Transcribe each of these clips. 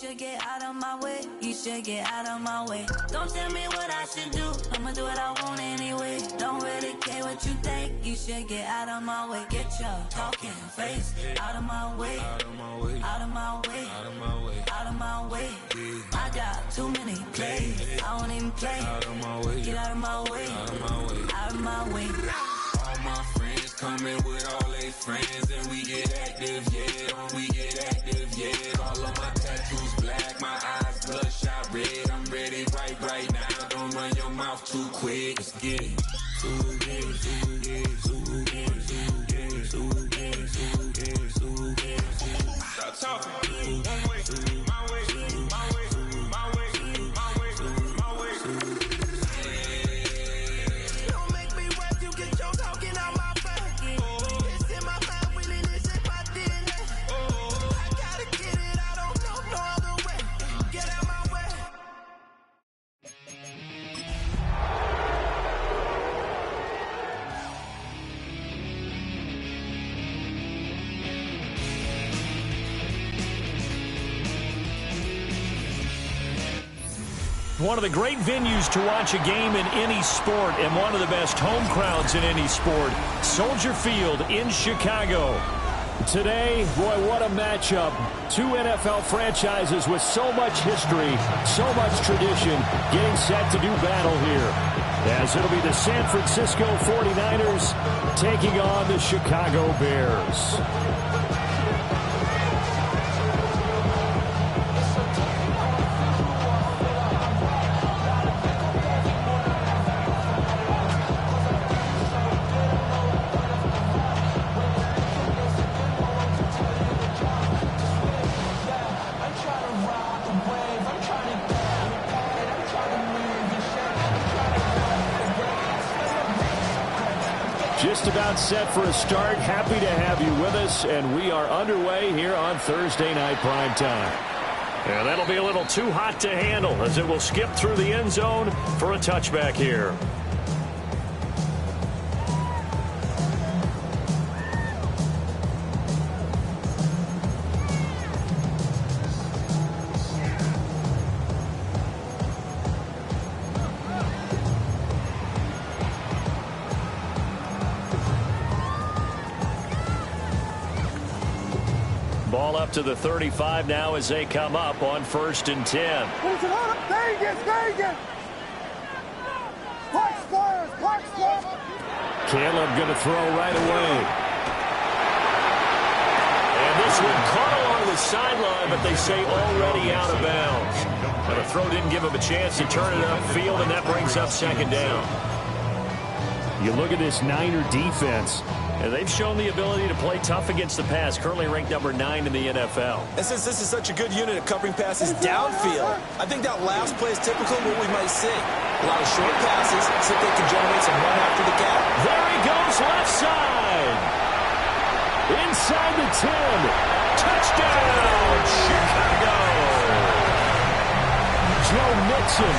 should get out of my way. You should get out of my way. Don't tell me what I should do. I'ma do what I want anyway. Don't really care what you think. You should get out of my way. Get your talking face out of my way. Out of my way. Out of my way. Out of my way. Out of my way. I got too many plays. I won't even play. Out of my way. Get out of my way. Out of my way. Out of my way. All my friends coming with all their friends, and we get active, yeah. We get active, yeah. All of my tattoos black, my eyes bloodshot red. I'm ready right now. Don't run your mouth too quick. Let's get it. Stop talking. One way, my way, my way, my way, my way, my way. Don't make me rap, you get your talking out my face. It's in my mind, really, this is my DNA. I gotta get it, I don't know no other way. Get out my way. One of the great venues to watch a game in any sport, and one of the best home crowds in any sport, Soldier Field in Chicago. Today, boy, what a matchup. Two NFL franchises with so much history, so much tradition, getting set to do battle here. As it'll be the San Francisco 49ers taking on the Chicago Bears. Just about set for a start. Happy to have you with us, and we are underway here on Thursday Night Primetime. And that'll be a little too hot to handle as it will skip through the end zone for a touchback here. Ball up to the 35 now as they come up on 1st and 10. Vegas! Watch squares! Caleb going to throw right away. And this one caught along the sideline, but they say already out of bounds. But the throw didn't give him a chance to turn it upfield, and that brings up 2nd down. You look at this Niner defense. And they've shown the ability to play tough against the pass, currently ranked number 9 in the NFL. And since this is such a good unit at covering passes downfield, I think that last play is typical of what we might see. A lot of short passes, so they can generate some run after the gap. There he goes, left side. Inside the 10. Touchdown, Chicago. Joe Mixon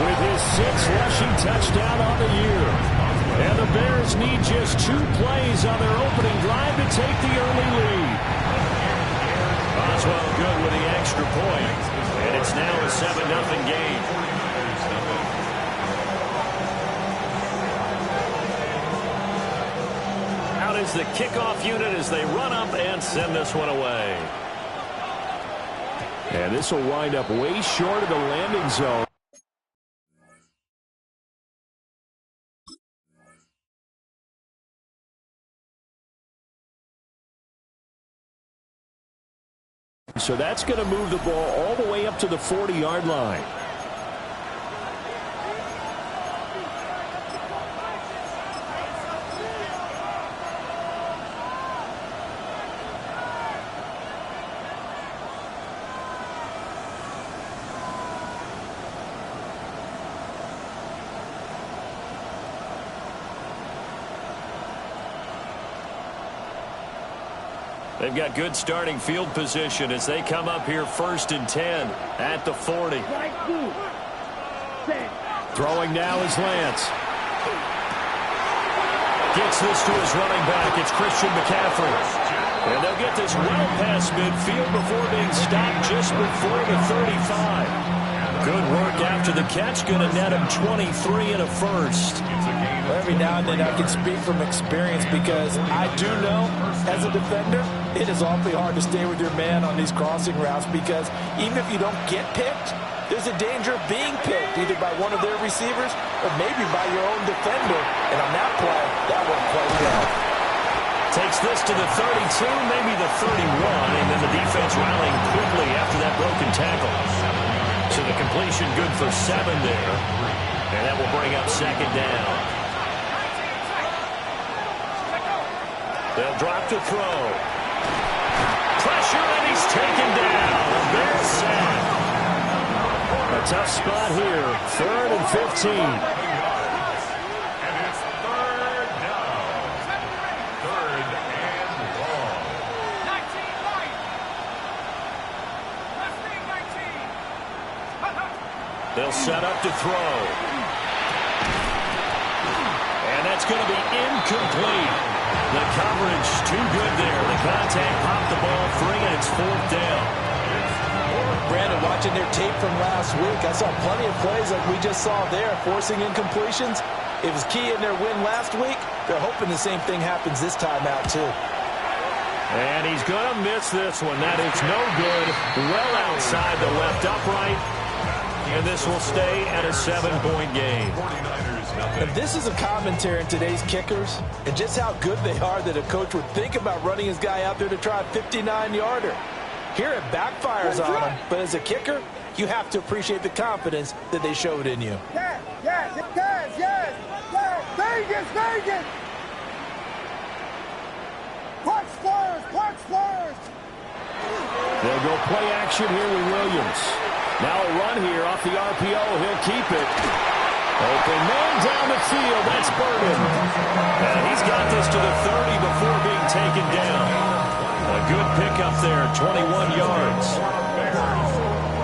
with his 6th rushing touchdown on the year. And the Bears need just 2 plays on their opening drive to take the early lead. Boswell good with the extra point. And it's now a 7-0 game. Out is the kickoff unit as they run up and send this one away. And this will wind up way short of the landing zone. So that's going to move the ball all the way up to the 40-yard line. They've got good starting field position as they come up here 1st and 10 at the 40. Throwing now is Lance. Gets this to his running back. It's Christian McCaffrey. And they'll get this well past midfield before being stopped just before the 35. Good work after the catch. Going to net him 23 and a first. Every now and then I can speak from experience because I do know, as a defender, it is awfully hard to stay with your man on these crossing routes because even if you don't get picked, there's a danger of being picked either by one of their receivers or maybe by your own defender. And on that play, that worked quite well. Takes this to the 32, maybe the 31, and then the defense rallying quickly after that broken tackle. So the completion good for 7 there, and that will bring up second down. They'll drop to throw. Pressure, and he's taken down. A Bears sack. A tough spot here. 3rd and 15. And it's 3rd down. 3rd and long. 19 right. Left wing 19. They'll set up to throw. And that's going to be incomplete. The coverage too good there. The contact popped the ball free, and it's 4th down. Brandon, watching their tape from last week, I saw plenty of plays like we just saw there, forcing incompletions. It was key in their win last week. They're hoping the same thing happens this time out, too. And he's going to miss this one. That is no good. Well outside the left upright. And this will stay at a 7-point game. And this is a commentary on today's kickers and just how good they are that a coach would think about running his guy out there to try a 59-yarder. Here it backfires on him, but as a kicker, you have to appreciate the confidence that they showed in you. Yes, yes, yes, yes, yes. Vegas, Vegas. Punch first. They'll go play action here with Williams. Now a run here off the RPO. He'll keep it. Open man down the field. That's Burden. And he's got this to the 30 before being taken down. A good pickup there, 21 yards.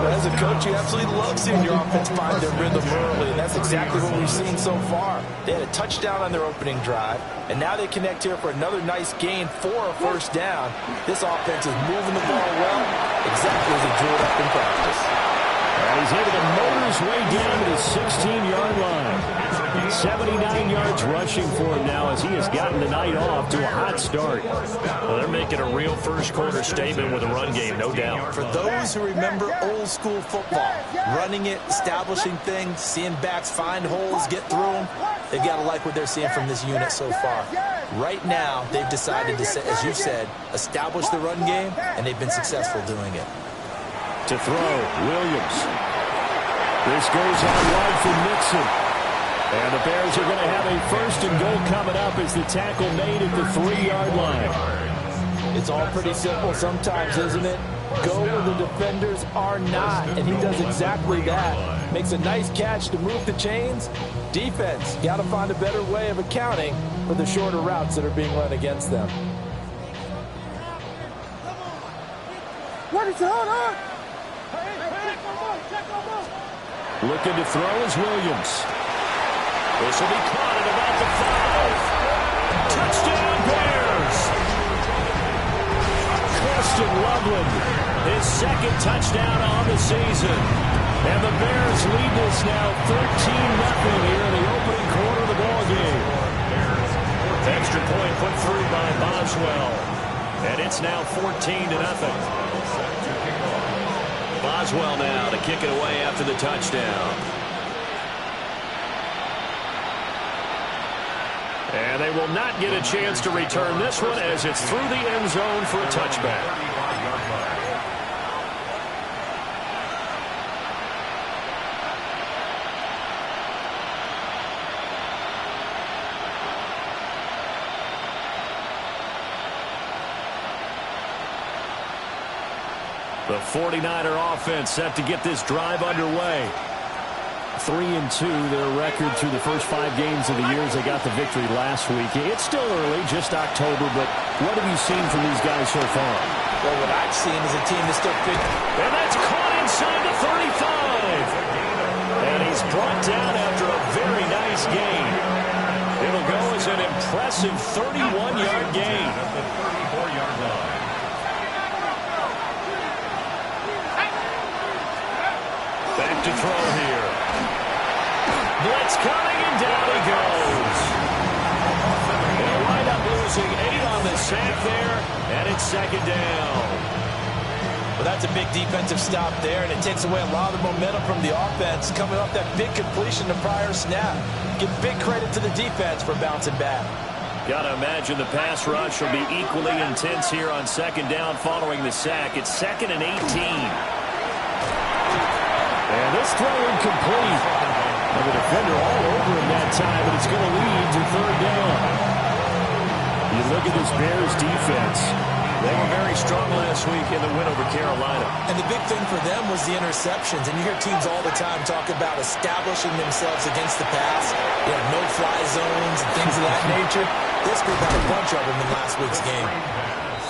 As a coach, you absolutely love seeing your offense find their rhythm early, and that's exactly what we've seen so far. They had a touchdown on their opening drive, and now they connect here for another nice gain for a first down. This offense is moving the ball well, exactly as they drew it up in practice. And he's able to motor his way down to the 16-yard line. 79 yards rushing for him now as he has gotten the night off to a hot start. Well, they're making a real first-quarter statement with a run game, no doubt. For those who remember old-school football, running it, establishing things, seeing backs find holes, get through them, they've got to like what they're seeing from this unit so far. Right now, they've decided to, as you said, establish the run game, and they've been successful doing it. To throw, Williams. This goes on wide for Nixon. And the Bears are going to have a 1st and goal coming up as the tackle made at the 3-yard line. It's all pretty simple sometimes, isn't it? Go where the defenders are not, and he does exactly that. Makes a nice catch to move the chains. Defense, got to find a better way of accounting for the shorter routes that are being run against them. What is it? Hold on. Looking to throw is Williams. This will be caught at about the 5. Touchdown, Bears! Preston Loveland, his 2nd touchdown on the season. And the Bears lead this now 13-0 here in the opening quarter of the ball game. Extra point put through by Boswell. And it's now 14-0. Boswell now to kick it away after the touchdown. And they will not get a chance to return this one as it's through the end zone for a touchback. The 49er offense set to get this drive underway. 3-2, their record through the first 5 games of the year as they got the victory last week. It's still early, just October, but what have you seen from these guys so far? Well, what I've seen is a team that's still figuring. And that's caught inside the 35. And he's brought down after a very nice gain. It'll go as an impressive 31-yard gain. At the 34-yard line. Back to throw here. Blitz coming, and down he goes. They'll wind up losing 8 on the sack there, and it's second down. Well, that's a big defensive stop there, and it takes away a lot of the momentum from the offense coming off that big completion the prior snap. Give big credit to the defense for bouncing back. Got to imagine the pass rush will be equally intense here on second down following the sack. It's 2nd and 18. And this throw incomplete. And the defender all over him that time, but it's going to lead to third down. You look at this Bears defense. They were very strong last week in the win over Carolina. And the big thing for them was the interceptions. And you hear teams all the time talk about establishing themselves against the pass. No-fly zones and things of that nature. This group had a bunch of them in last week's game.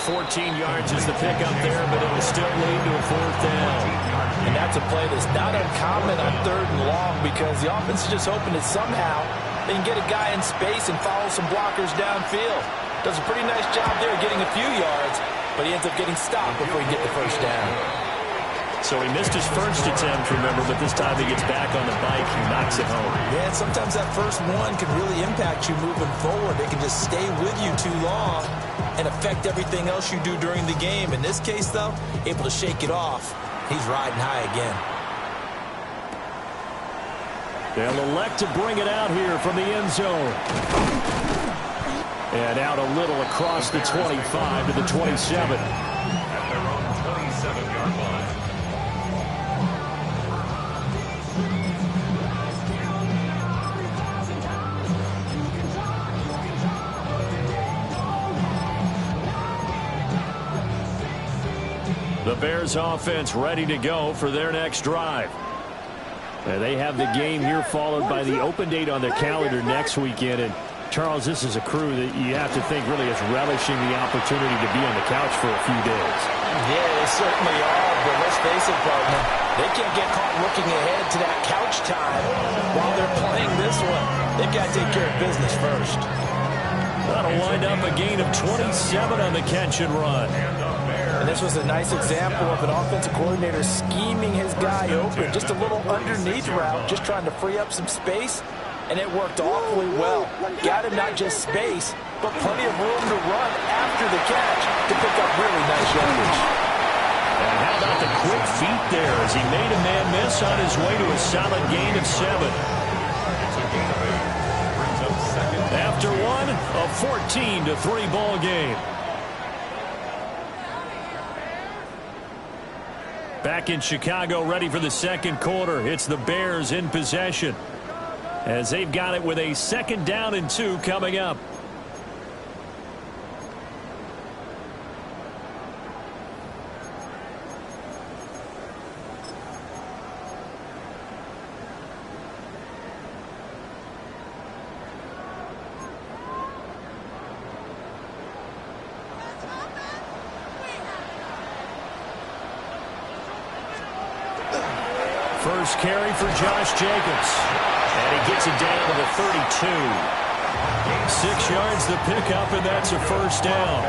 14 yards is the pickup there, but it will still lead to a fourth down. And that's a play that's not uncommon on 3rd and long because the offense is just hoping that somehow they can get a guy in space and follow some blockers downfield. Does a pretty nice job there getting a few yards, but he ends up getting stopped before he gets the first down. So he missed his first attempt, remember, but this time he gets back on the bike and knocks it home. Yeah, and sometimes that first one can really impact you moving forward. They can just stay with you too long and affect everything else you do during the game. In this case, though, able to shake it off. He's riding high again. They'll elect to bring it out here from the end zone. And out a little across the 25 to the 27. At their own 27-yard line. The Bears offense ready to go for their next drive. And they have the game here followed by the open date on their calendar next weekend. And Charles, this is a crew that you have to think really is relishing the opportunity to be on the couch for a few days. Yeah, they certainly are, but let's face it, partner. They can't get caught looking ahead to that couch time while they're playing this one. They've got to take care of business first. That'll wind up a gain of 27 on the catch and run. And this was a nice example of an offensive coordinator scheming his guy open. Just a little underneath route, just trying to free up some space. And it worked awfully well. Got him not just space, but plenty of room to run after the catch to pick up really nice yardage. And how about the quick feet there as he made a man miss on his way to a solid gain of 7. After one, a 14-3 ball game. Back in Chicago, ready for the second quarter. It's the Bears in possession, as they've got it with a 2nd down and 2 coming up. First carry for Josh Jacobs. And he gets it down to the 32. 6 yards the pickup, and that's a first down.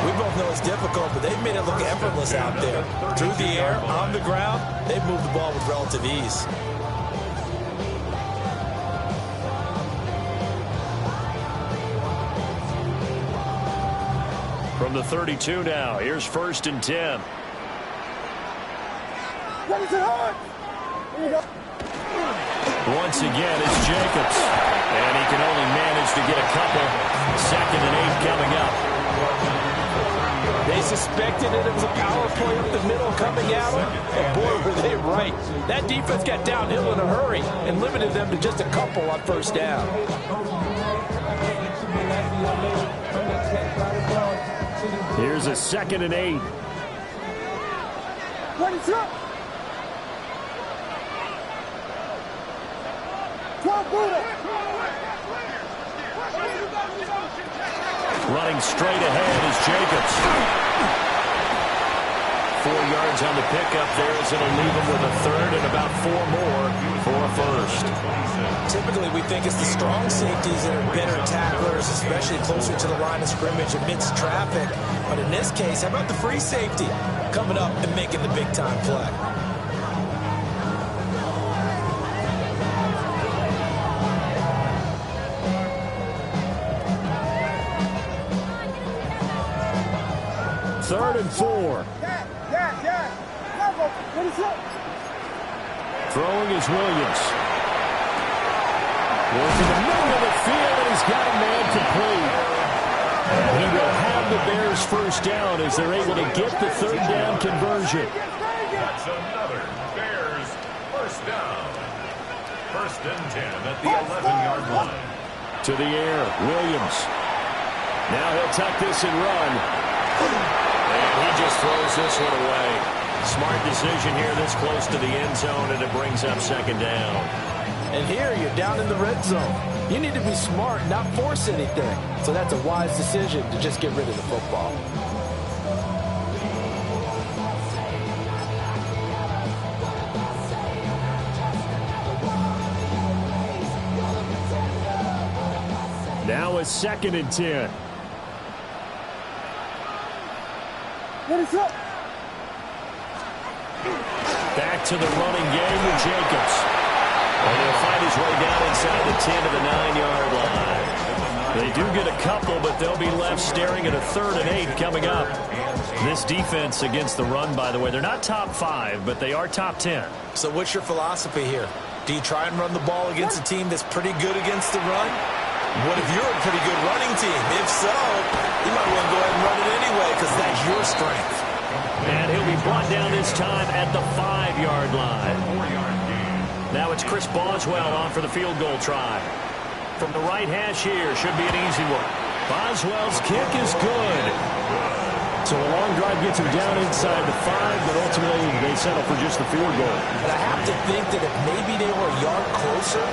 We both know it's difficult, but they've made it look effortless out there. Through the air, on the ground, they've moved the ball with relative ease. From the 32 now, here's 1st and 10. Once again, it's Jacobs. And he can only manage to get a couple. 2nd and 8 coming up. They suspected it was a power play up the middle coming at them. And boy, were they right. That defense got downhill in a hurry and limited them to just a couple on first down. Here's a 2nd and 8. Running straight ahead is Jacobs. 4 yards on the pickup there, as it'll leave him with a 3rd and about 4 more for a first. Typically, we think it's the strong safeties that are better tacklers, especially closer to the line of scrimmage amidst traffic. But in this case, how about the free safety coming up and making the big-time play? 3rd and 4. Yes. What is it? Throwing is Williams. Goes to the middle of the field, and he's got a man complete. And he will have the Bears first down as they're able to get the 3rd down conversion. That's another Bears first down. 1st and 10 at the 11-yard line. To the air, Williams. Now he'll tuck this and run. And he just throws this one away. Smart decision here this close to the end zone, and it brings up 2nd down. And here you're down in the red zone. You need to be smart, not force anything. So that's a wise decision to just get rid of the football. Now a 2nd and 10. What is up? Back to the running game with Jacobs. And he'll find his way down inside the 10 to the 9-yard line. They do get a couple, but they'll be left staring at a 3rd and 8 coming up. This defense against the run, by the way, they're not top 5, but they are top 10. So what's your philosophy here? Do you try and run the ball against a team that's pretty good against the run? What if you're a pretty good running team? If so, you might want to go ahead and run it anyway because that's your strength. And he'll be brought down this time at the 5-yard line. Now it's Chris Boswell on for the field goal try. From the right hash here, should be an easy one. Boswell's kick is good. So a long drive gets him down inside the 5, but ultimately they settle for just the field goal. But I have to think that if maybe they were a yard closer,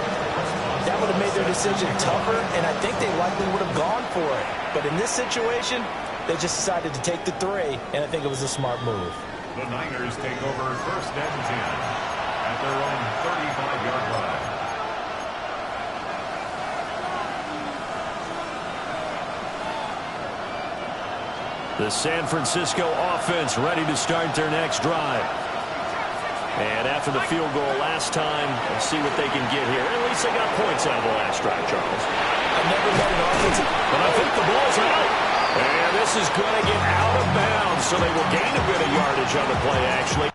that would have made their decision tougher, and I think they likely would have gone for it. But in this situation, they just decided to take the 3, and I think it was a smart move. The Niners take over 1st and 10 at their own 35-yard line. The San Francisco offense ready to start their next drive. And after the field goal last time, let's see what they can get here. At least they got points out of the last drive, Charles. I never met an offensive, but I think the ball's out. And this is going to get out of bounds, so they will gain a bit of yardage on the play, actually.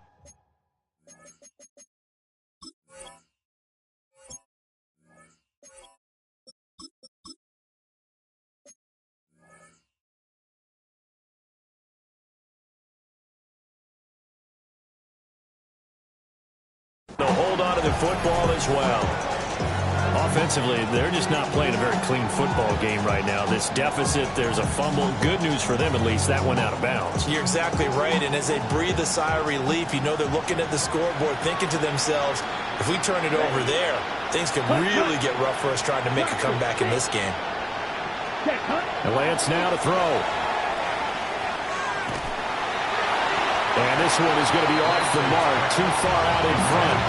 They'll hold on to the football as well. Offensively, they're just not playing a very clean football game right now. This deficit, there's a fumble. Good news for them, at least. That went out of bounds. You're exactly right, and as they breathe a sigh of relief, you know they're looking at the scoreboard, thinking to themselves, if we turn it over there, things could really get rough for us trying to make a comeback in this game. And Lance now to throw. And this one is going to be off the mark, too far out in front.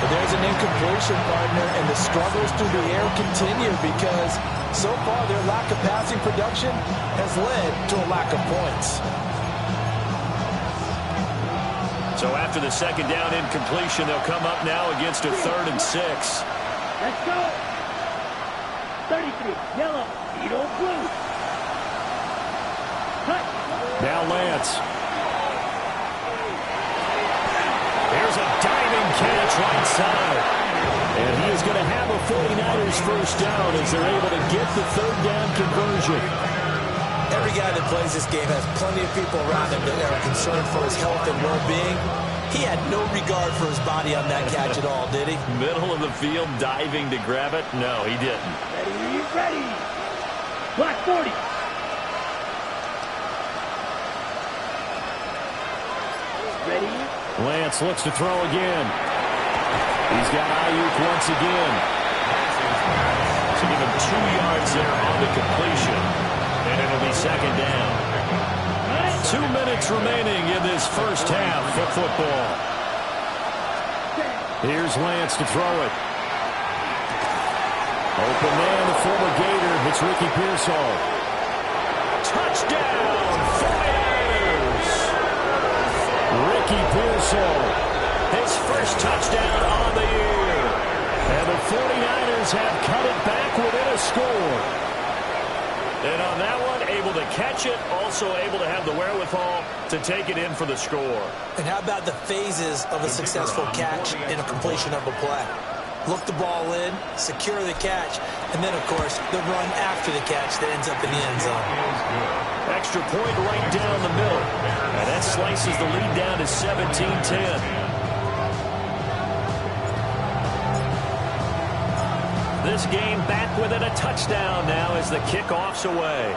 But there's an incompletion, partner, and the struggles through the air continue because so far their lack of passing production has led to a lack of points. So after the 2nd down incompletion, they'll come up now against a 3rd and 6. Let's go. 33, yellow, Edo blue. Cut. Now Lance. Here's a diving catch right side. And he is going to have a 49ers first down as they're able to get the 3rd down conversion. Every guy that plays this game has plenty of people around him that are concerned for his health and well-being. He had no regard for his body on that catch at all, did he? Middle of the field, diving to grab it? No, he didn't. Ready. Black 40. Ready. Lance looks to throw again. He's got Ayuk once again. So give him 2 yards there on the completion. And it'll be 2nd down. 2 minutes remaining in this first half of football. Here's Lance to throw it. Open man, the former Gator. It's Ricky Pearsall. Touchdown, 49ers! Ricky Pearsall, his first touchdown on the year. And the 49ers have cut it back within a score. And on that one, able to catch it, also able to have the wherewithal to take it in for the score. And how about the phases of a successful catch in a completion of a play? Look the ball in, secure the catch, and then, of course, the run after the catch that ends up in the end zone. Extra point right down the middle. And that slices the lead down to 17-10. This game back within a touchdown now as the kickoff's away.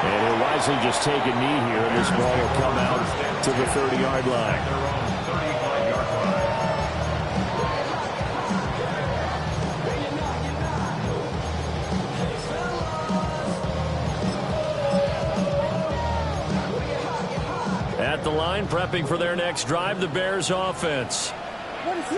And he'll wisely just take a knee here, and this ball will come out to the 30-yard line. At the line, prepping for their next drive, the Bears offense.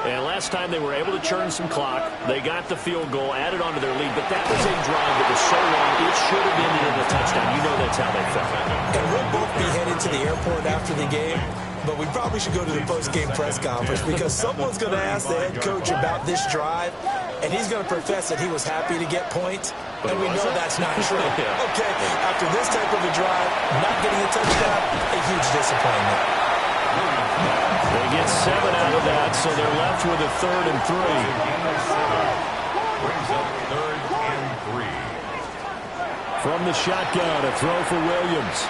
And last time they were able to churn some clock, they got the field goal, added onto their lead, but that was a drive that was so long, it should have ended in a touchdown. You know that's how they felt. And we'll both be headed to the airport after the game, but we probably should go to the post-game press conference because someone's going to ask the head coach about this drive, and he's going to profess that he was happy to get points, and we know that's not true. Okay, after this type of a drive, not getting a touchdown, a huge disappointment. They get 7 out of that, so they're left with a 3rd and 3. Brings up 3rd and 3. From the shotgun, a throw for Williams.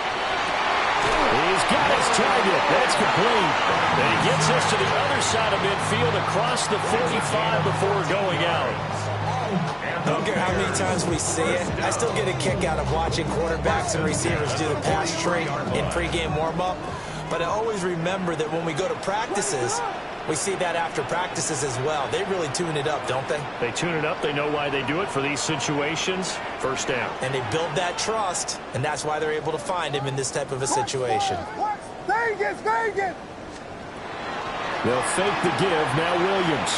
He's got his target. That's complete. And he gets us to the other side of midfield across the 45 before going out. I don't care how many times we see it. I still get a kick out of watching quarterbacks and receivers do the pass tree in pregame warm-up. But I always remember that when we go to practices, we see that after practices as well. They really tune it up, don't they? They tune it up. They know why they do it for these situations. First down. And they build that trust, and that's why they're able to find him in this type of a situation. Vegas, Vegas! They'll fake the give. Now Williams.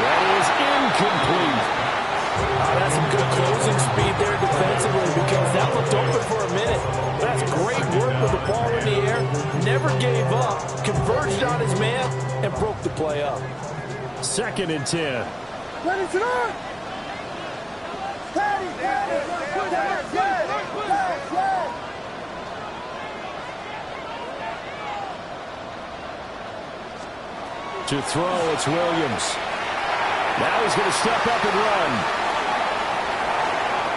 That is incomplete. That's some good closing speed there defensively because that looked open for a minute. That's great work with the ball in the air. Never gave up, converged on his man, and broke the play up. 2nd and 10. Let it run! Patty, To throw, it's Williams. Now he's going to step up and run.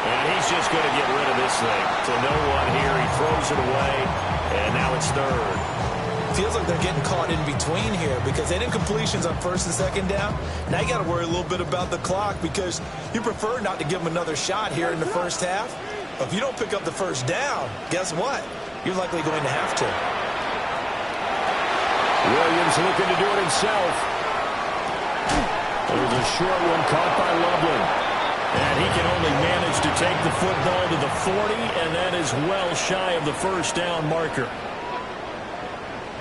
And he's just going to get rid of this thing. To no one here, he throws it away, and now it's 3rd. Feels like they're getting caught in between here because they did incompletions on 1st and 2nd down. Now you got to worry a little bit about the clock because you prefer not to give them another shot here in the first half. But if you don't pick up the 1st down, guess what? You're likely going to have to. Williams looking to do it himself. There's a short one caught by Loveland. And he can only manage to take the football to the 40, and that is well shy of the 1st down marker.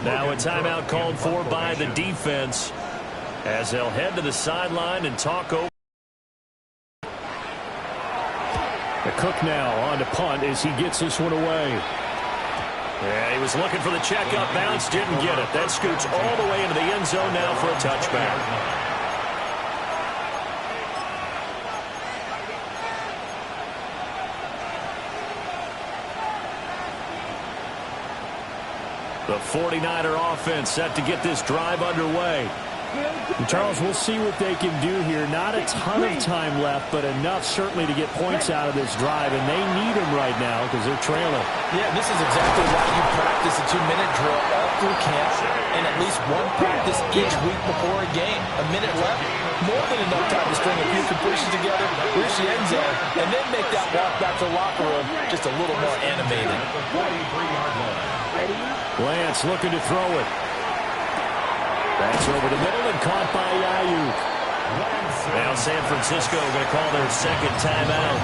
Now a timeout called for by the defense as they'll head to the sideline and talk over. The Cook now on to punt as he gets this one away. Yeah, he was looking for the check-up bounce, didn't get it. That scoots all the way into the end zone now for a touchback. The 49er offense set to get this drive underway. And Charles, we'll see what they can do here. Not a ton of time left, but enough certainly to get points out of this drive, and they need them right now because they're trailing. Yeah, this is exactly why you practice a 2-minute drill all through camp and at least one practice each week before a game. A minute left, more than enough time to string a few completions together, reach the end zone, and then make that walk back to the locker room just a little more animated. Lance looking to throw it. That's over the middle and caught by Ayuk. Now San Francisco going to call their 2nd timeout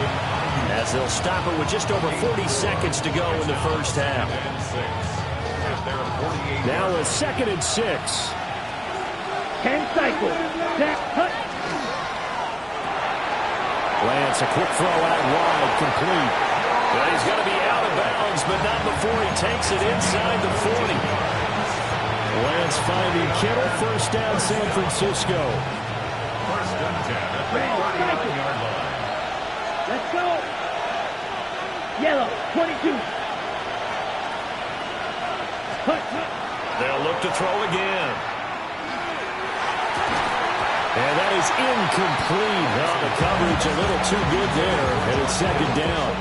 as they'll stop it with just over 40 seconds to go in the first half. Now a 2nd and 6. 10 cycles. Lance, a quick throw out wide, complete. Well, he's going to be out of bounds, but not before he takes it inside the 40. Lance finding Kittle. First down, San Francisco. First and 10 at the 49-yard line. Let's go. Yellow, 22. They'll look to throw again. And that is incomplete. Oh, the coverage a little too good there. And it's second down.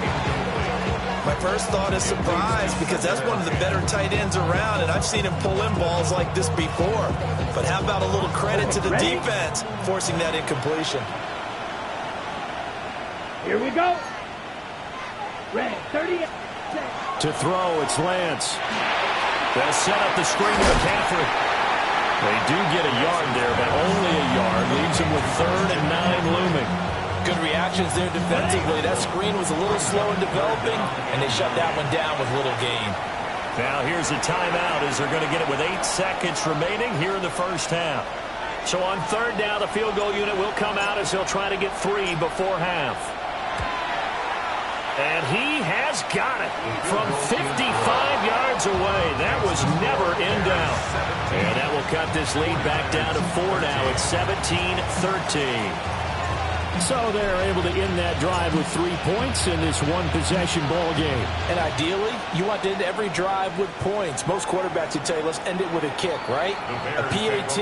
My first thought is surprise, because that's one of the better tight ends around, and I've seen him pull in balls like this before. But how about a little credit to the defense forcing that incompletion? Here we go. Ready, 30. To throw, it's Lance. They'll set up the screen to McCaffrey. They do get a yard there, but only a yard. Leaves him with 3rd and 9 looming. Good reactions there defensively. That screen was a little slow in developing, and they shut that one down with little gain. Now here's a timeout as they're going to get it with 8 seconds remaining here in the first half. So on 3rd down, the field goal unit will come out as they'll try to get 3 before half. And he has got it from 55 yards away. That was never in doubt. And that will cut this lead back down to 4 now. It's 17-13. So they're able to end that drive with 3 points in this one-possession ball game. And ideally, you want to end every drive with points. Most quarterbacks would tell you, let's end it with a kick, right? A PAT,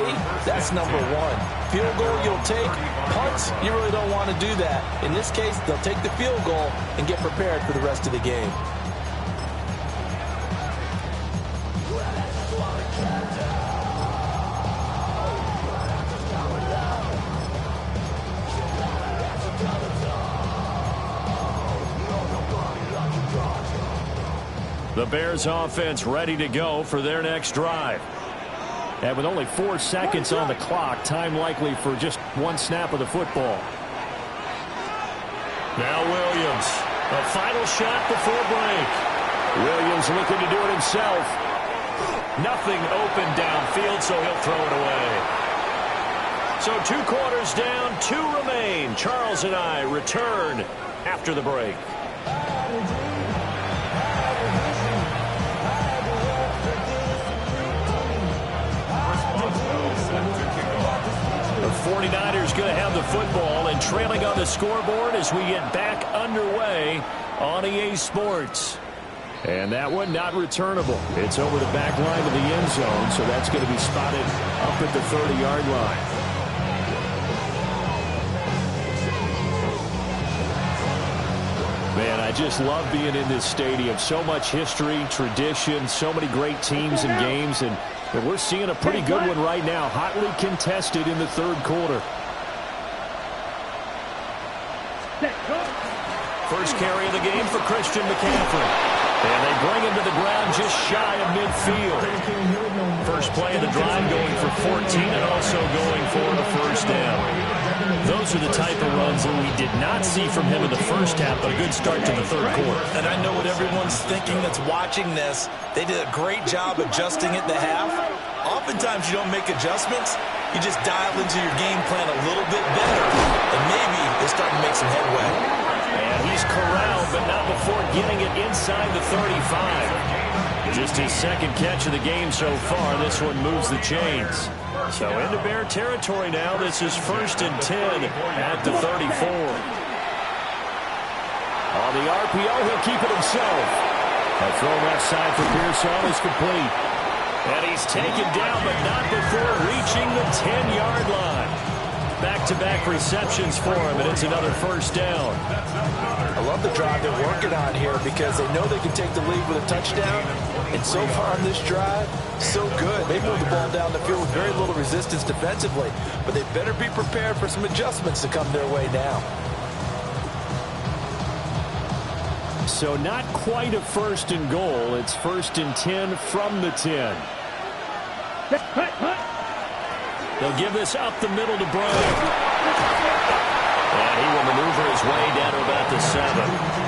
that's number 1. Field goal you'll take. Punts, you really don't want to do that. In this case, they'll take the field goal and get prepared for the rest of the game. The Bears offense ready to go for their next drive. And with only 4 seconds on the clock, time likely for just 1 snap of the football. Now Williams, a final shot before break. Williams looking to do it himself. Nothing open downfield, so he'll throw it away. So 2 quarters down, 2 remain. Charles and I return after the break. The 49ers going to have the football and trailing on the scoreboard as we get back underway on EA Sports. And that one not returnable. It's over the back line of the end zone, so that's going to be spotted up at the 30-yard line. Man, I just love being in this stadium. So much history, tradition, so many great teams and games, and we're seeing a pretty good one right now, hotly contested in the 3rd quarter. First carry of the game for Christian McCaffrey. And they bring him to the ground just shy of midfield. First play of the drive going for 14 and also going for the first down. Those are the type of runs that we did not see from him in the first half, but a good start to the 3rd quarter. And I know what everyone's thinking that's watching this. They did a great job adjusting at the half. Oftentimes you don't make adjustments. You just dial into your game plan a little bit better, and maybe they start to make some headway. And he's corralled, but not before getting it inside the 35. Just his 2nd catch of the game so far. This one moves the chains. So into Bear territory now. This is 1st and 10 at the 34. On the RPO, he'll keep it himself. A throw left side for Pearson is complete. And he's taken down, but not before reaching the 10-yard line. Back-to-back receptions for him, and it's another first down. I love the drive they're working on here because they know they can take the lead with a touchdown. And so far on this drive, so good. They moved the ball down the field with very little resistance defensively. But they better be prepared for some adjustments to come their way now. So not quite a 1st and goal. It's 1st and 10 from the 10. They'll give this up the middle to Brown. And he will maneuver his way down to about the 7.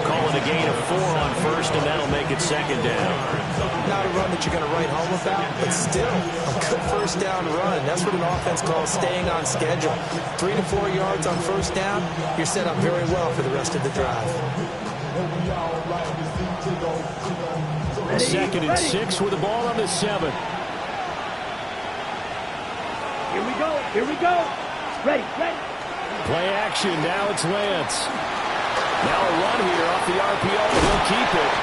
Call it a gain of 4 on 1st, and that'll make it 2nd down. Not a run that you're going to write home about, but still a good 1st down run. That's what an offense calls staying on schedule. 3 to 4 yards on 1st down, you're set up very well for the rest of the drive. 2nd and 6 with the ball on the 7. Here we go. Here we go. Ready, ready. Play action. Now it's Lance. Now a run here off the RPO. He'll keep it.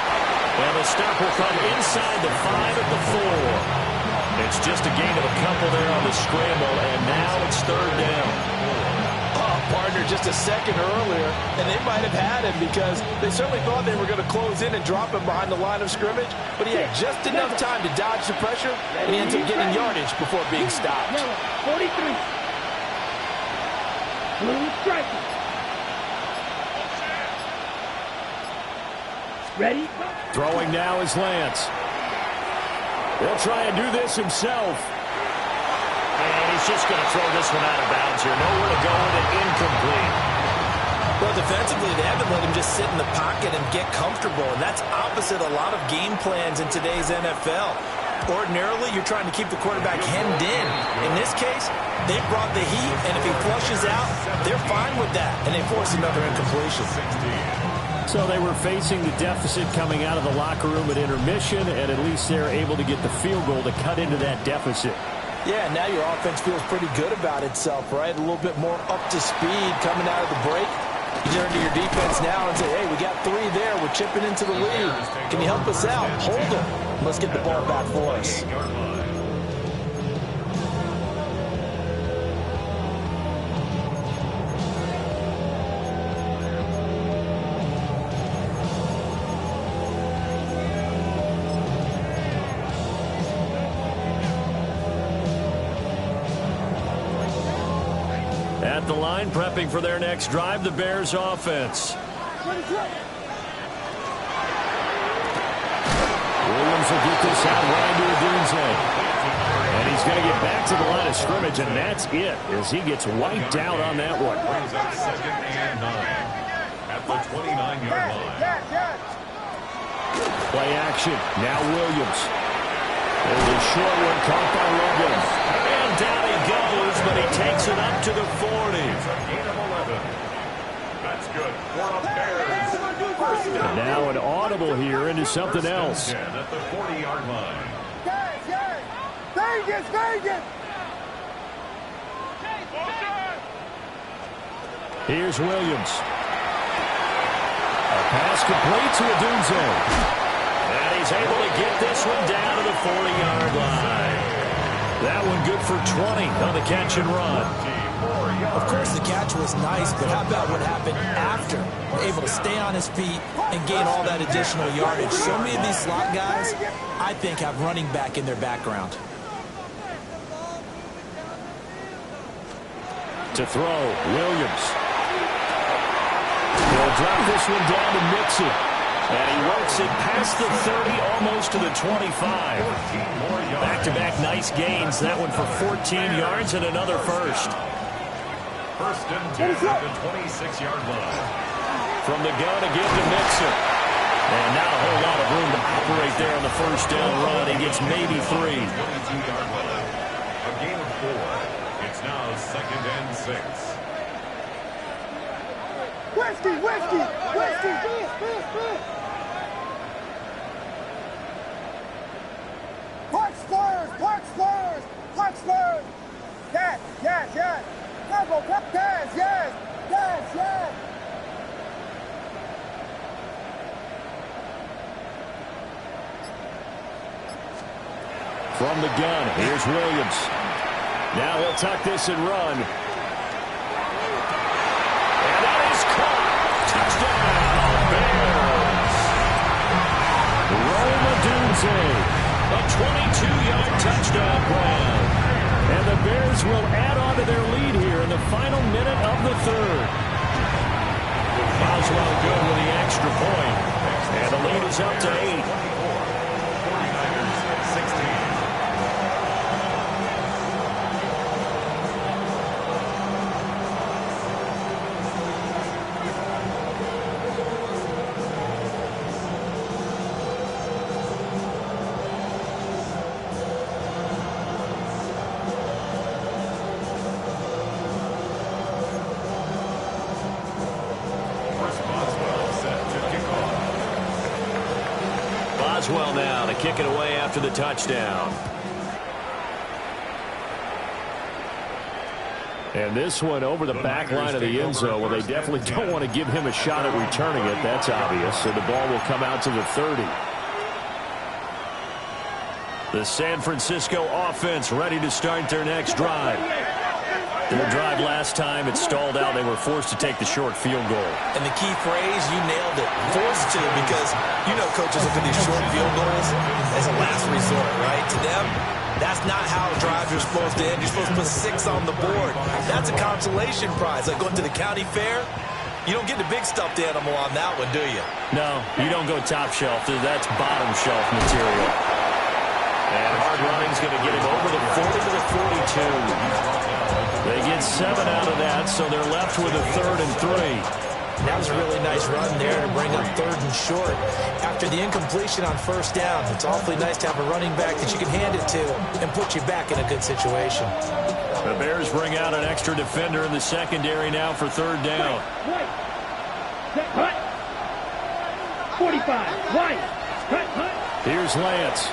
And the stop will come inside the 5 at the 4. It's just a gain of a couple there on the scramble, and now it's third down. Partner just a second earlier, and they might have had him because they certainly thought they were going to close in and drop him behind the line of scrimmage, but he had just enough time to dodge the pressure, and he ends up getting yardage before being stopped. 43. Blue striker. Ready? Throwing now is Lance. He'll try and do this himself. And he's just going to throw this one out of bounds here. Nowhere to go with it. Incomplete. Well, defensively, they haven't let him just sit in the pocket and get comfortable, and that's opposite a lot of game plans in today's NFL. Ordinarily, you're trying to keep the quarterback hemmed in. In this case, they brought the heat, and if he flushes out, they're fine with that, and they force another incompletion. So they were facing the deficit coming out of the locker room at intermission, and at least they're able to get the field goal to cut into that deficit. Yeah, now your offense feels pretty good about itself, right? A little bit more up to speed coming out of the break. You turn to your defense now and say, hey, we got 3 there. We're chipping into the lead. Can you help us out? Hold them. Let's get the ball back for us. At the line, prepping for their next drive, the Bears offense. Williams will get this out right to Odunze. And he's going to get back to the line of scrimmage, and that's it as he gets wiped out on that one. Brings up 2nd and 9 at the 29-yard line. Play action. Now Williams. There's a short one caught by Logan. And down he goes, but he takes it up to the 40. It's a gain of 11. That's good for the Bears. First down. And now an audible here into something else. At the 40-yard line. Yes. Vegas, Vegas. Here's Williams. A pass complete to Odunze. And he's able to get this one down to the 40-yard line. That one good for 20 on the catch and run. Of course, the catch was nice, but how about what happened after? Able to stay on his feet and gain all that additional yardage. So many of these slot guys, I think, have running back in their background. To throw, Williams. He'll drop this one down to Mixon. And he works it past the 30, almost to the 25. Back-to-back nice gains. That one for 14 yards and another first. First and 10 at the 26-yard line. From the gun again to Mixon. And not a whole lot of room to operate there on the first down run. He gets maybe 3. 22-yard line. A gain of 4. It's now 2nd and 6. Whiskey. Punch first. Yes. Double, yes. From the gun, here's Williams. Now he'll tuck this and run. And that is caught. Touchdown, Bears. Rome Odunze, a 22-yard touchdown grab. And the Bears will add on to their lead here in the final minute of the third. Boswell good with the extra point. And the lead is up to 8. 49ers 16. Boswell now to kick it away after the touchdown. And this one over the back line of the end zone. Well, they definitely don't want to give him a shot at returning it. That's obvious. So the ball will come out to the 30. The San Francisco offense ready to start their next drive. Their drive last time, it stalled out. They were forced to take the short field goal. And the key phrase, you nailed it, forced to, because you know coaches look at these short field goals as a last resort, right? To them, that's not how drives are supposed to end. You're supposed to put 6 on the board. That's a consolation prize. Like going to the county fair, you don't get the big stuffed animal on that one, do you? No, you don't go top shelf. That's bottom shelf material. And hard running's going to get him over the 40 to the 42. They get 7 out of that, so they're left with a 3rd and 3. That was a really nice run there to bring up 3rd and short. After the incompletion on 1st down, it's awfully nice to have a running back that you can hand it to and put you back in a good situation. The Bears bring out an extra defender in the secondary now for 3rd down. White. Hut. 45. White. Hut. Here's Lance.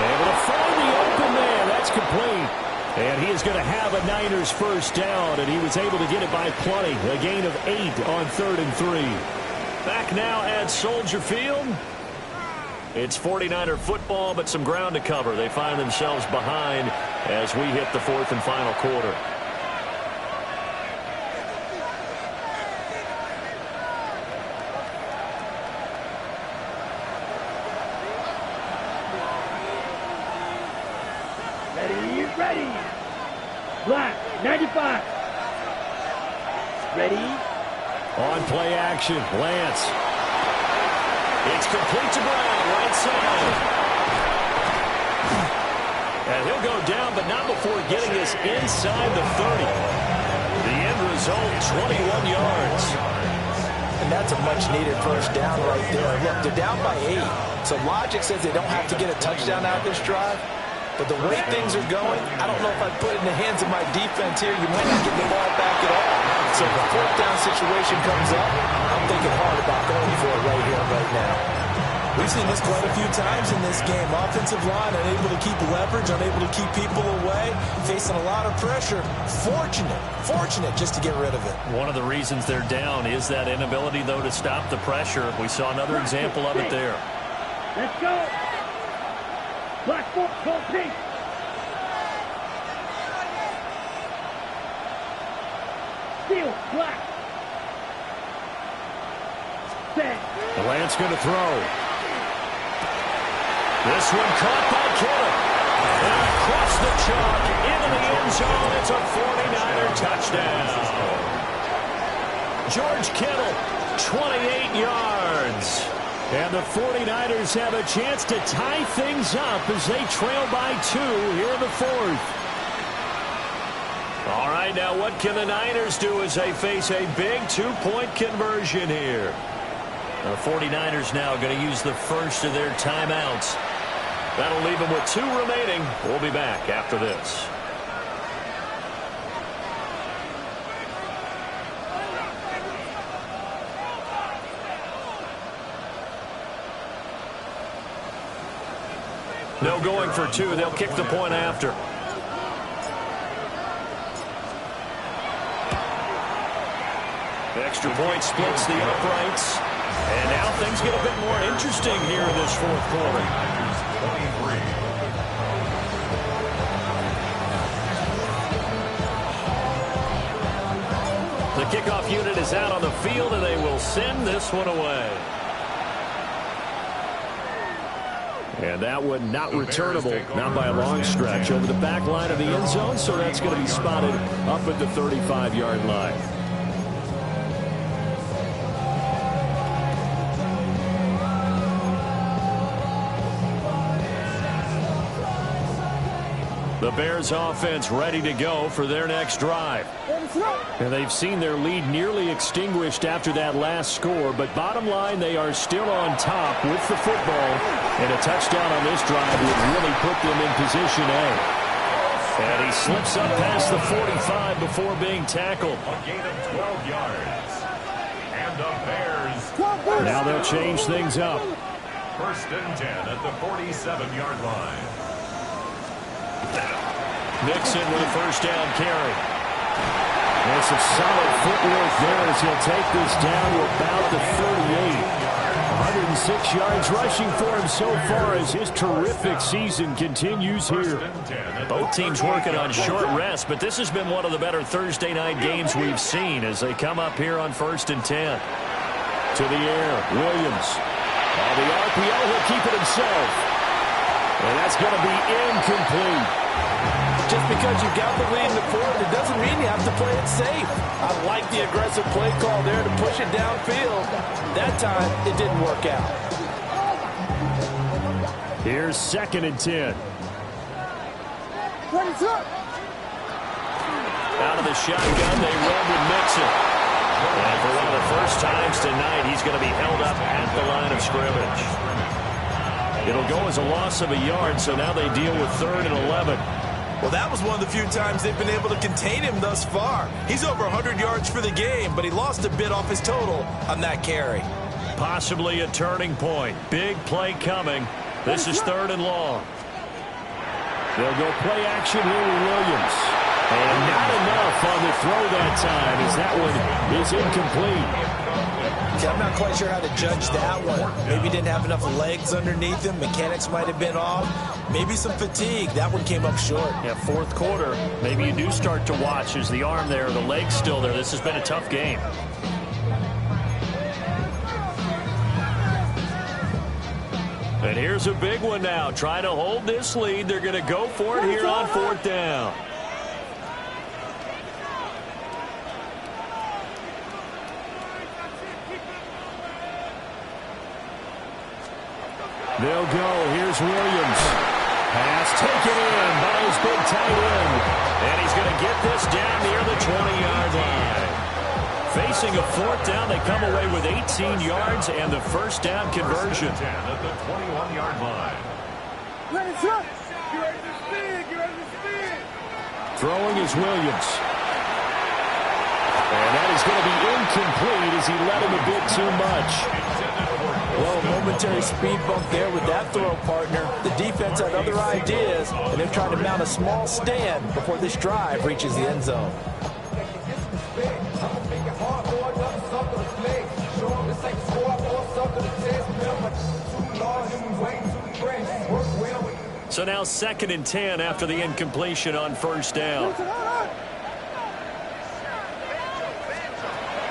Able to find the open man. That's complete. And he is going to have a Niners 1st down, and he was able to get it by plenty. A gain of 8 on 3rd and 3. Back now at Soldier Field. It's 49er football, but some ground to cover. They find themselves behind as we hit the 4th and final quarter. Ready. Black. 95. Ready. On play action, Lance. It's complete to Brown, right side. And he'll go down, but not before getting this inside the 30. The end result, 21 yards. And that's a much-needed 1st down right there. Look, they're down by 8. So logic says they don't have to get a touchdown out of this drive. But the way things are going, I don't know if I'd put it in the hands of my defense here. You might not get the ball back at all. So if a 4th down situation comes up, I'm thinking hard about going for it right here, right now. We've seen this quite a few times in this game. Offensive line unable to keep leverage, unable to keep people away, facing a lot of pressure. Fortunate just to get rid of it. One of the reasons they're down is that inability, though, to stop the pressure. We saw another example of it there. Let's go. Black foot, cold pink. Steel, black. Set. Lance going to throw. This one caught by Kittle. And across the chalk, into the end zone. It's a 49er touchdown. George Kittle, 28 yards. And the 49ers have a chance to tie things up as they trail by 2 here in the 4th. All right, now what can the Niners do as they face a big 2-point conversion here? The 49ers now going to use the first of their timeouts. That'll leave them with 2 remaining. We'll be back after this. No going for 2. They'll kick the point after. Extra point splits the uprights. And now things get a bit more interesting here in this 4th quarter. The kickoff unit is out on the field, and they will send this one away. And that one not returnable, not by a long stretch, over the back line of the end zone, so that's going to be spotted up at the 35-yard line. The Bears offense ready to go for their next drive. And they've seen their lead nearly extinguished after that last score, but bottom line, they are still on top with the football, and a touchdown on this drive would really put them in position A. And he slips up past the 45 before being tackled. A gain of 12 yards. And the Bears. Now they'll change things up. 1st and 10 at the 47-yard line. Mixon with a first down carry. There's some solid footwork there as he'll take this down to about the 38. 106 yards rushing for him so far as his terrific season continues here. Both teams working on short rest, but this has been one of the better Thursday night games we've seen as they come up here on 1st and 10. To the air, Williams. On the RPO, he'll keep it himself. And that's going to be incomplete. Just because you got the lead in the fourth, it doesn't mean you have to play it safe. I like the aggressive play call there to push it downfield. That time, it didn't work out. Here's 2nd and 10. Out of the shotgun, they run with Mixon. And for one of the first times tonight, he's going to be held up at the line of scrimmage. It'll go as a loss of a yard, so now they deal with 3rd and 11. Well, that was one of the few times they've been able to contain him thus far. He's over 100 yards for the game, but he lost a bit off his total on that carry. Possibly a turning point. Big play coming. This is 3rd and long. They'll go play action here with Williams. And not enough on the throw that time as that one is incomplete. I'm not quite sure how to judge that one. Maybe he didn't have enough legs underneath him. Mechanics might have been off. Maybe some fatigue. That one came up short. Yeah, 4th quarter. Maybe you do start to watch as the arm there, the leg's still there. This has been a tough game. And here's a big one now. Trying to hold this lead. They're going to go for it here on 4th down. They'll go. Here's Williams. Pass taken in by his big tight end. And he's going to get this down near the 20-yard line. Facing a 4th down, they come away with 18 yards and the first down conversion. 10 at the 21-yard line. Throwing is Williams. And that is going to be incomplete as he led him a bit too much. Well, a momentary speed bump there with that throw, partner. The defense had other ideas, and they're trying to mount a small stand before this drive reaches the end zone. So now 2nd and 10 after the incompletion on 1st down.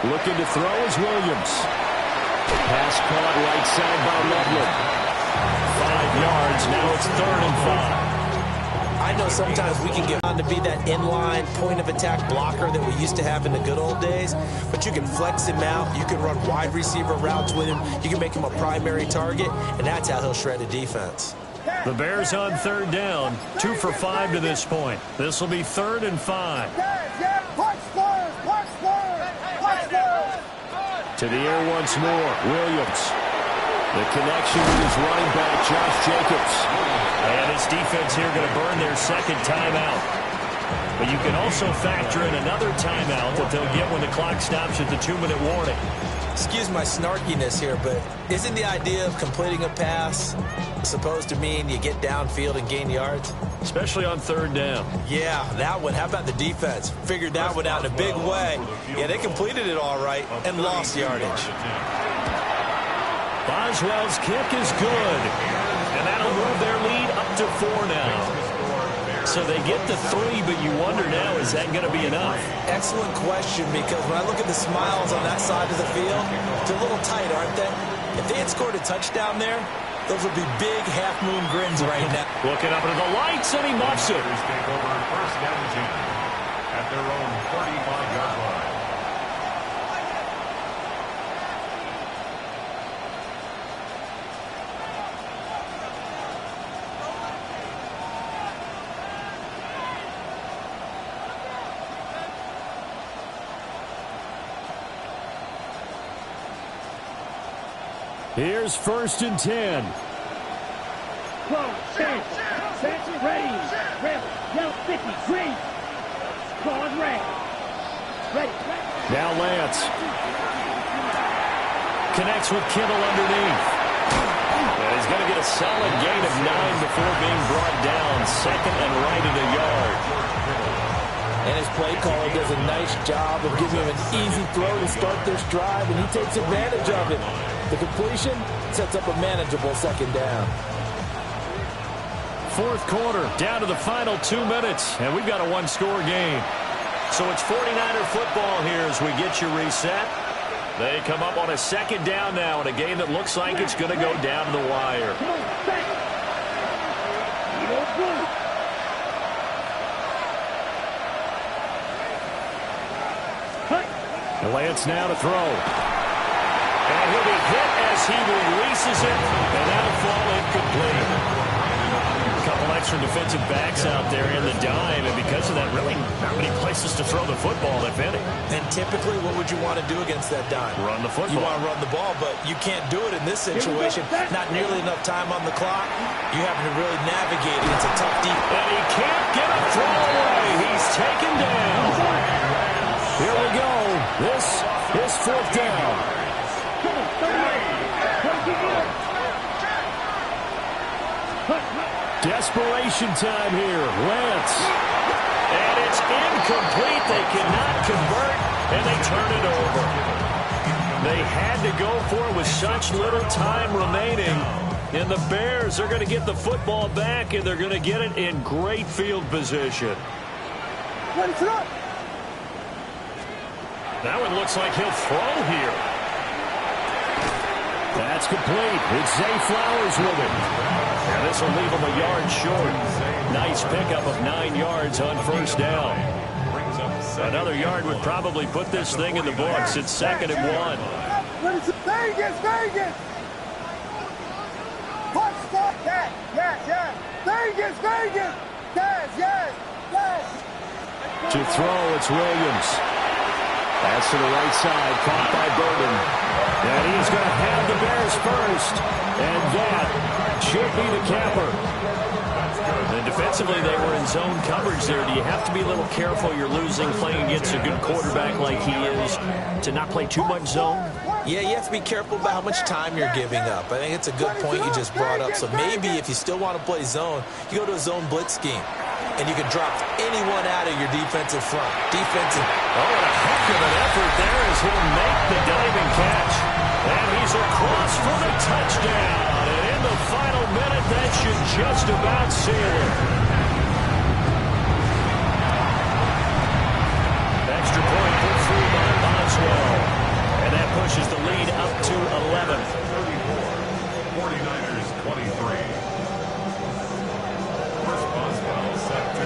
Looking to throw is Williams. Pass caught right side by Loveland. 5 yards. Now it's 3rd and 5. I know sometimes we can get on to be that inline point-of-attack blocker that we used to have in the good old days, but you can flex him out. You can run wide receiver routes with him. You can make him a primary target, and that's how he'll shred a defense. The Bears on 3rd down. 2 for 5 to this point. This will be 3rd and 5. To the air once more. Williams. The connection with his running back, Josh Jacobs. And this defense here going to burn their 2nd timeout. But you can also factor in another timeout that they'll get when the clock stops at the 2-minute warning. Excuse my snarkiness here, but isn't the idea of completing a pass supposed to mean you get downfield and gain yards? Especially on 3rd down. Yeah, that one. How about the defense? Figured that one out in a big way. Yeah, they completed it all right and lost yardage. Boswell's kick is good. And that'll move their lead up to 4 now. So they get the 3, but you wonder now, is that going to be enough? Excellent question, because when I look at the smiles on that side of the field, they're a little tight, aren't they? If they had scored a touchdown there, those would be big half-moon grins right now. Looking up into the lights, and he muffs it. Take over 1st and 10 at their own 35-yard line. Here's 1st and 10. Close, set, ready, yellow 50, green, call red, ready. Now Lance. Connects with Kittle underneath. And he's going to get a solid gain of 9 before being brought down. Second and right at a yard. And his play caller does a nice job of giving him an easy throw to start this drive, and he takes advantage of it. The completion sets up a manageable second down. Fourth quarter, down to the final 2 minutes, and we've got a one-score game. So it's 49er football here as we get you reset. They come up on a second down now in a game that looks like it's going to go down to the wire. Lance now to throw. And he'll be hit as he releases it, and that'll fall incomplete. A couple extra defensive backs out there in the dime, and because of that, really not many places to throw the football, if any. And typically, what would you want to do against that dime? Run the football. You want to run the ball, but you can't do it in this situation. Not nearly enough time on the clock. You have to really navigate it. It's a tough deep. And he can't get a throw away. He's taken down. Here we go. This is fourth down. Desperation time here. Lance. And it's incomplete. They cannot convert, and they turn it over. They had to go for it with such little time remaining. And the Bears are going to get the football back, and they're going to get it in great field position. That one looks like he'll throw here. That's complete. It's Zay Flowers with it. And this will leave him a yard short. Nice pickup of 9 yards on first down. Another yard would probably put this thing in the books. It's second and 1. Vegas, Vegas! Stop that! Yes! Vegas, Vegas! Yes! To throw, it's Williams. Pass to the right side, caught by Burton. And he's going to have the Bears first. And that should be the capper. And defensively, they were in zone coverage there. Do you have to be a little careful? You're losing playing against a good quarterback like he is to not play too much zone? Yeah, you have to be careful about how much time you're giving up. I think it's a good point you just brought up. So maybe if you still want to play zone, you go to a zone blitz scheme. And you can drop anyone out of your defensive front. Oh, and a heck of an effort there as he'll make the diving catch. And he's across for the touchdown. And in the final minute, that should just about seal it. Extra point put through by Boswell. And that pushes the lead up to 11. 34, 49ers 23.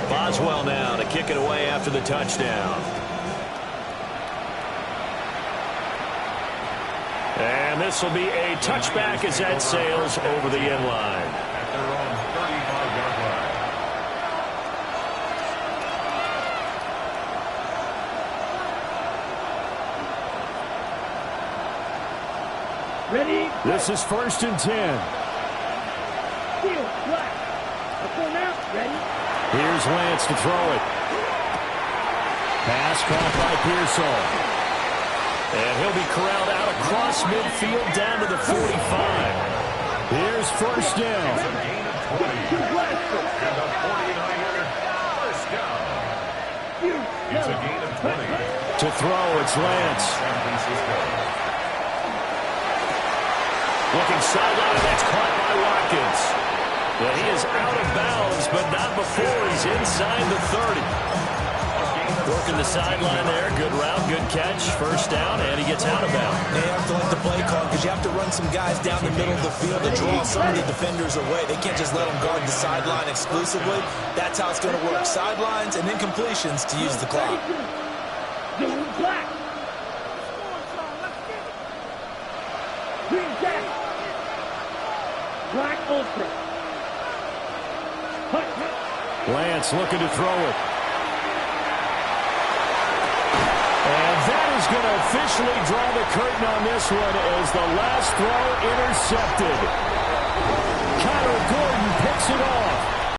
Boswell now to kick it away after the touchdown. And this will be a touchback as that sails over the end line. At their own 35-yard line. Ready? This is first and 10. Field, black. Let's go now. Ready? Here's Lance to throw it. Pass caught by Pearsall. And he'll be corralled out across midfield down to the 45. Here's first down. And the 49er first down. It's a gain of 20. To throw, it's Lance. San Francisco. Looking sideline, that's caught by Watkins. But he is out of bounds, but not before he's inside the 30. Working the sideline there. Good route, good catch. First down, and he gets out of bounds. They have to let the play call because you have to run some guys down the middle of the field to draw some of the defenders away. They can't just let them guard the sideline exclusively. That's how it's going to work. Sidelines and incompletions to use the clock. Zone black. Green jacket. Black ultra. Lance looking to throw it. And that is going to officially draw the curtain on this one as the last throw intercepted.